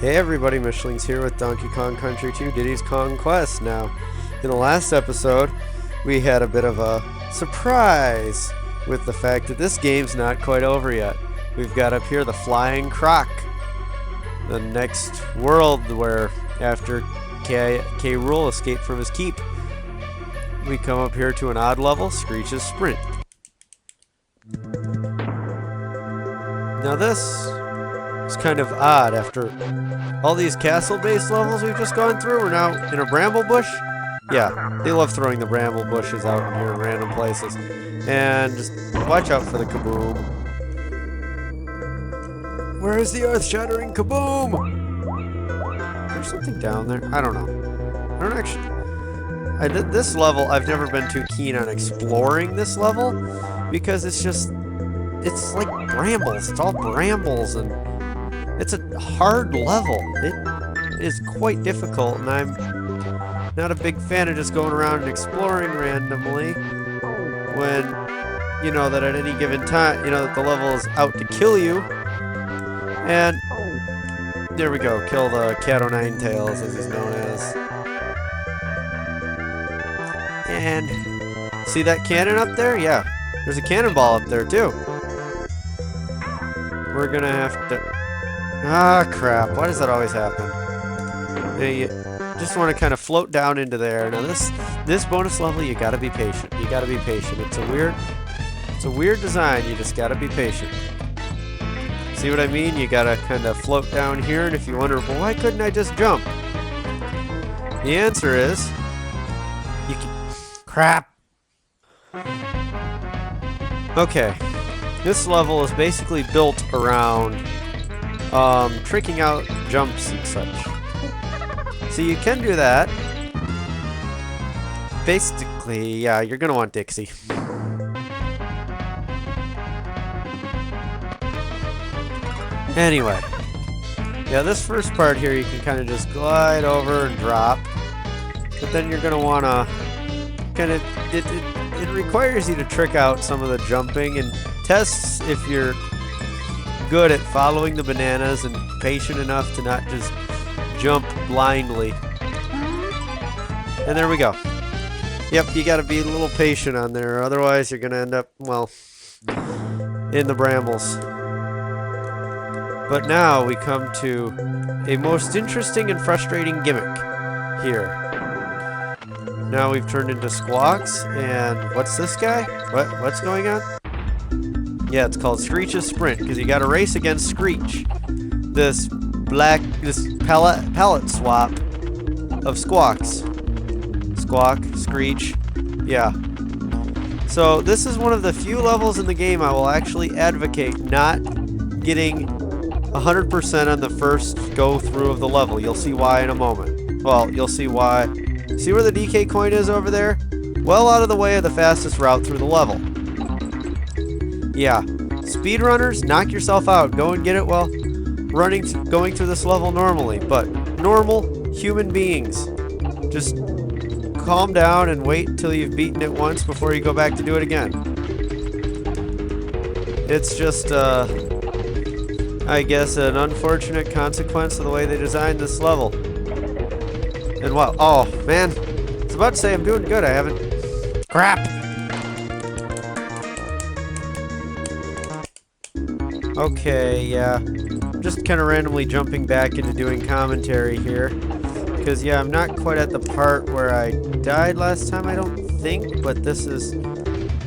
Hey everybody, Mishling's here with Donkey Kong Country 2 Diddy's Kong Quest. Now, in the last episode, we had a bit of a surprise with the fact that this game's not quite over yet. We've got up here the Flying Croc, the next world where after Rool escaped from his keep, we come up here to an odd level, Screech's Sprint. Now this is kind of odd. After all these castle-based levels we've just gone through, we're now in a bramble bush. Yeah, they love throwing the bramble bushes out in here in random places. And just watch out for the kaboom. Where is the earth-shattering kaboom? There's something down there. I don't know. I don't actually... this level, I've never been too keen on exploring this level because it's just... it's like brambles. It's all brambles, and it's a hard level. It is quite difficult, and I'm not a big fan of just going around and exploring randomly when you know that at any given time, you know that the level is out to kill you. And there we go, kill the Cat O' Nine Tails, as he's known as. And see that cannon up there? Yeah, there's a cannonball up there too. We're gonna have to... ah, crap. Why does that always happen? You just want to kind of float down into there. Now this bonus level, you gotta be patient. You gotta be patient. It's a weird design. You just gotta be patient. See what I mean? You gotta kind of float down here, and if you wonder, well, why couldn't I just jump? The answer is, you can... crap. Okay. This level is basically built around tricking out jumps and such. So you can do that. Basically, yeah, you're gonna want Dixie. Anyway. Yeah, this first part here you can kind of just glide over and drop. But then you're gonna wanna kind of... it requires you to trick out some of the jumping and tests if you're good at following the bananas and patient enough to not just jump blindly. And there we go. Yep, you gotta be a little patient on there, otherwise you're gonna end up, well, in the brambles. But now we come to a most interesting and frustrating gimmick here. Now we've turned into Squawks, and what's this guy? What's going on? Yeah, it's called Screech's Sprint, because you gotta race against Screech. This palette swap of Squawks. Squawk, Screech, yeah. So this is one of the few levels in the game I will actually advocate not getting 100% on the first go through of the level. You'll see why in a moment. Well, you'll see why. See where the DK coin is over there? Well out of the way of the fastest route through the level. Yeah, speedrunners, knock yourself out. Go and get it while going through this level normally. But normal human beings, just calm down and wait until you've beaten it once before you go back to do it again. It's just, I guess, an unfortunate consequence of the way they designed this level. And wow, oh man, I was about to say I'm doing good. I haven't. Crap! Okay, yeah. I'm just kind of randomly jumping back into doing commentary here. Because, yeah, I'm not quite at the part where I died last time, I don't think. But this is,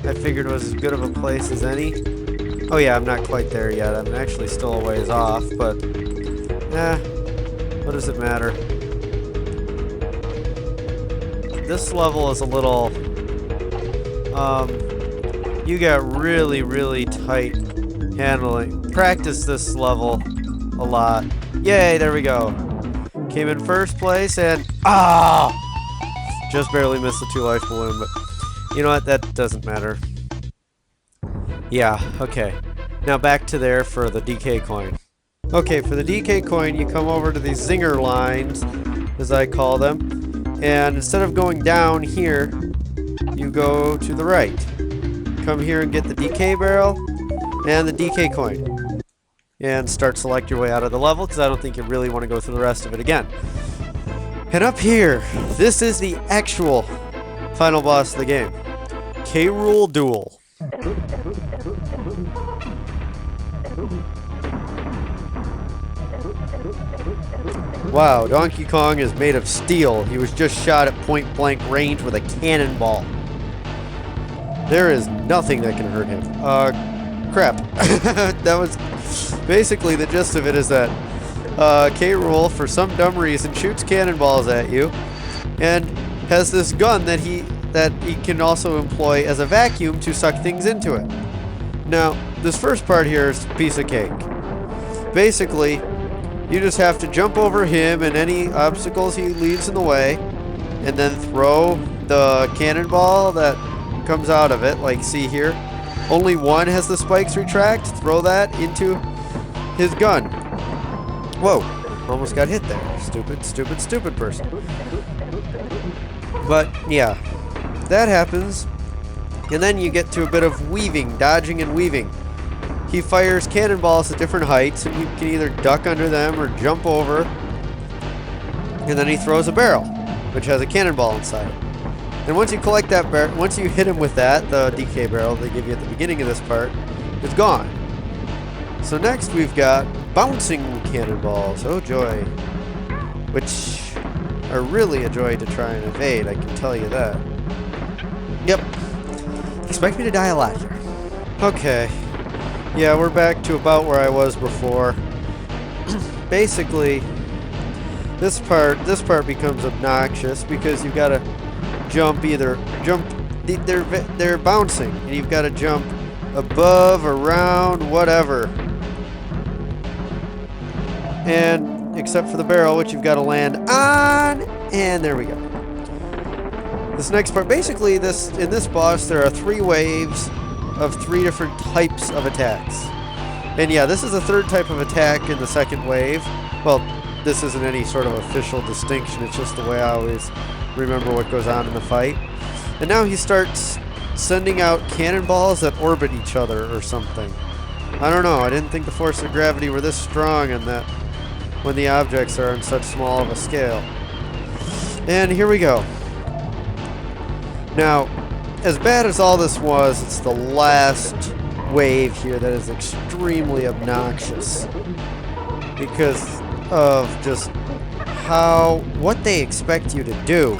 I figured, was as good of a place as any. Oh, yeah, I'm not quite there yet. I'm actually still a ways off, but, what does it matter? This level is a little, you got really, really tight handling. Practice this level a lot. Yay, there we go. Came in first place and, just barely missed the 2-life balloon, but you know what, that doesn't matter. Yeah, okay. Now back to there for the DK coin. Okay, for the DK coin, you come over to these zinger lines, as I call them. And instead of going down here, you go to the right. Come here and get the DK barrel and the DK coin. and start select your way out of the level, because I don't think you really want to go through the rest of it again. And up here, this is the actual final boss of the game. Rool Duel. Wow, Donkey Kong is made of steel. He was just shot at point blank range with a cannonball. There is nothing that can hurt him. Crap. That was basically the gist of it, is that Rool, for some dumb reason, shoots cannonballs at you and has this gun that he can also employ as a vacuum to suck things into it. Now, this first part here is a piece of cake. Basically, you just have to jump over him and any obstacles he leaves in the way, and then throw the cannonball that comes out of it, like see here. Only one has the spikes retract. Throw that into his gun. Whoa, almost got hit there. Stupid, stupid, stupid person. But yeah, that happens. And then you get to a bit of weaving, dodging and weaving. He fires cannonballs at different heights, and you can either duck under them or jump over. And then he throws a barrel, which has a cannonball inside it. And once you collect that barrel, once you hit him with that, the DK barrel they give you at the beginning of this part, it's gone. So next we've got bouncing cannonballs. Oh joy. Which are really a joy to try and evade, I can tell you that. Yep. Expect me to die a lot here. Okay. Yeah, we're back to about where I was before. Basically, this part becomes obnoxious because you've got to they're bouncing, and you've got to jump above, around, whatever. And except for the barrel, which you've got to land on, and there we go. This next part, basically, in this boss, there are 3 waves of 3 different types of attacks. And yeah, this is the 3rd type of attack in the 2nd wave. Well, this isn't any sort of official distinction, it's just the way I always remember what goes on in the fight. And now he starts sending out cannonballs that orbit each other or something. I don't know, I didn't think the force of gravity were this strong and that when the objects are on such small of a scale. And here we go. Now, as bad as all this was, it's the last wave here that is extremely obnoxious because of just what they expect you to do.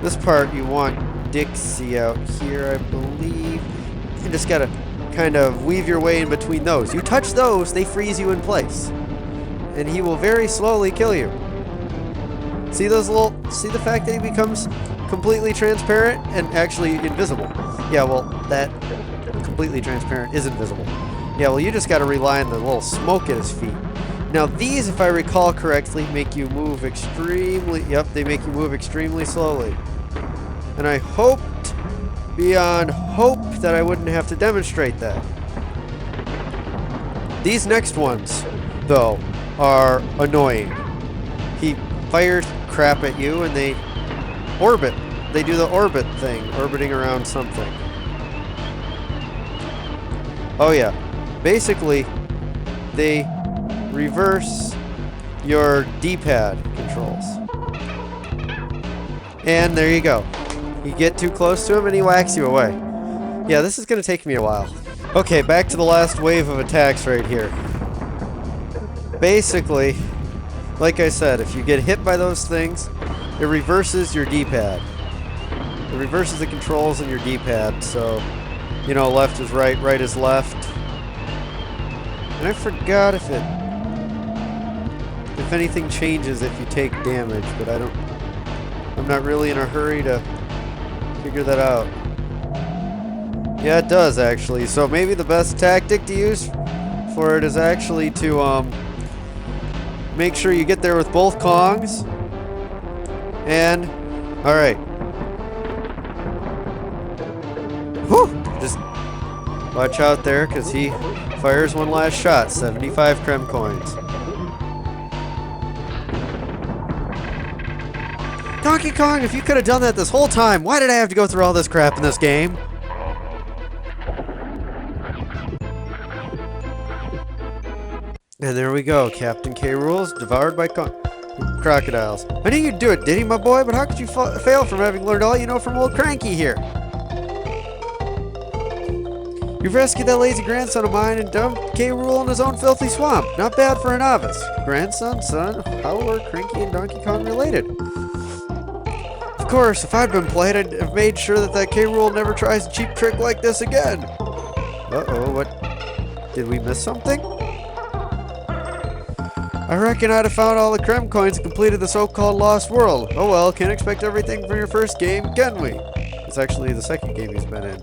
This part you want Dixie out here, I believe. You just gotta kind of weave your way in between those. You touch those, they freeze you in place. And he will very slowly kill you. See the fact that he becomes completely transparent and actually invisible. Yeah, well, that completely transparent is invisible. Yeah, well, you just gotta rely on the little smoke at his feet. Now these, if I recall correctly, make you move extremely... Yep, they make you move extremely slowly. And I hoped, beyond hope, that I wouldn't have to demonstrate that. These next ones, though, are annoying. He fires crap at you and they orbit. They do the orbit thing, orbiting around something. Oh yeah. Basically, they reverse your D-pad controls. And there you go. You get too close to him and he whacks you away. Yeah, this is going to take me a while. Okay, back to the last wave of attacks right here. Basically, like I said, if you get hit by those things, it reverses your D-pad. It reverses the controls in your D-pad, so, you know, left is right, right is left. And I forgot if anything changes if you take damage, but I'm not really in a hurry to figure that out. Yeah, it does actually. So maybe the best tactic to use for it is actually to make sure you get there with both Kongs. And alright. Whew! Just watch out there, because he fires one last shot. 75 Krem coins. Donkey Kong, if you could have done that this whole time, why did I have to go through all this crap in this game? And there we go. Captain K. Rool's devoured by crocodiles. I knew you'd do it, Diddy, my boy, but how could you fail from having learned all you know from old Cranky here? You've rescued that lazy grandson of mine and dumped K. Rool in his own filthy swamp. Not bad for a novice. Grandson, son, how are Cranky and Donkey Kong related? Of course, if I'd been played, I'd have made sure that K. Rool never tries a cheap trick like this again. Uh-oh, what? Did we miss something? I reckon I'd have found all the Creme coins and completed the so-called Lost World. Oh well, can't expect everything from your first game, can we? It's actually the second game he's been in.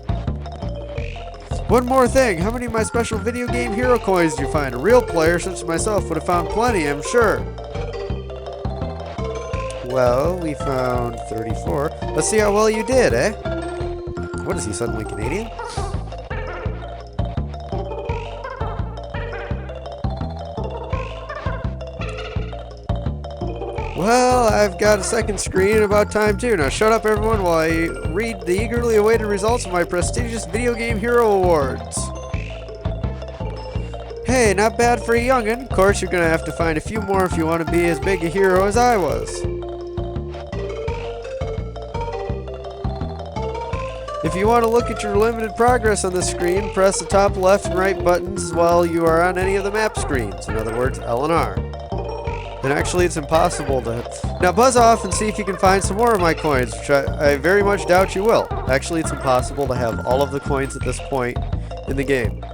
One more thing, how many of my special video game hero coins did you find? A real player such as myself would have found plenty, I'm sure. Well, we found 34. Let's see how well you did, eh? What, is he suddenly Canadian? Well, I've got a second screen, about time too. Now shut up everyone while I read the eagerly awaited results of my prestigious Video Game Hero Awards. Hey, not bad for a young'un. Of course, you're gonna have to find a few more if you want to be as big a hero as I was. If you want to look at your limited progress on the screen, press the top left and right buttons while you are on any of the map screens. In other words, L and R. And actually, it's impossible to... Now buzz off and see if you can find some more of my coins, which I very much doubt you will. Actually, it's impossible to have all of the coins at this point in the game.